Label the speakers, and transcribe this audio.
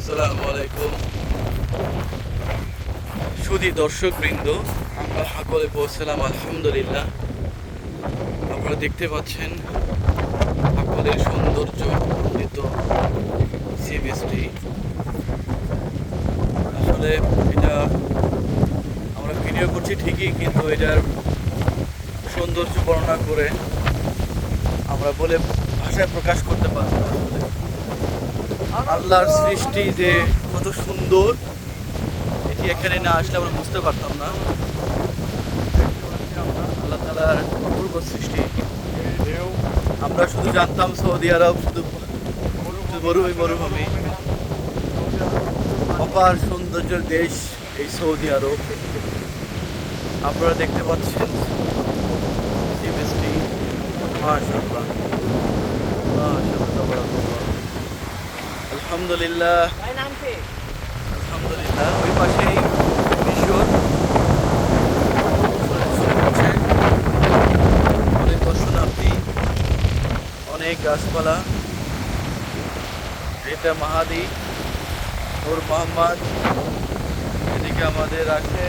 Speaker 1: আসসালামু আলাইকুম সুধী দর্শক বৃন্দ, আমরা হাকলে পৌঁছলাম আলহামদুলিল্লাহ। আপনারা দেখতে পাচ্ছেন হাকলের সৌন্দর্য মণ্ডিত সি বিচটি। আসলে এটা আমরা ভিডিও করছি ঠিকই, কিন্তু এটার সৌন্দর্য বর্ণনা করে আমরা বলে ভাষায় প্রকাশ করতে পারবো না। আল্লাহর সৃষ্টি যে কত সুন্দর, এটি এখানে না আসলে আমরা বুঝতে পারতাম না। আল্লাহ তাআলার অপূর্ব সৃষ্টি। আমরা শুধু জানতাম সৌদি আরব শুধু মরুভূমি, অপার সৌন্দর্যের দেশ এই সৌদি আরব। আপনারা দেখতে পাচ্ছেন সি বিচটি। মাশাআল্লাহ মাশাআল্লাহ, আলহামদুলিল্লাহ আলহামদুলিল্লাহ। ওই পাশেই মিশর, অনেক দর্শনার্থী, অনেক গাছপালা। এটা মাহাদি নূর মোহাম্মদ, এদিকে আমাদের আছে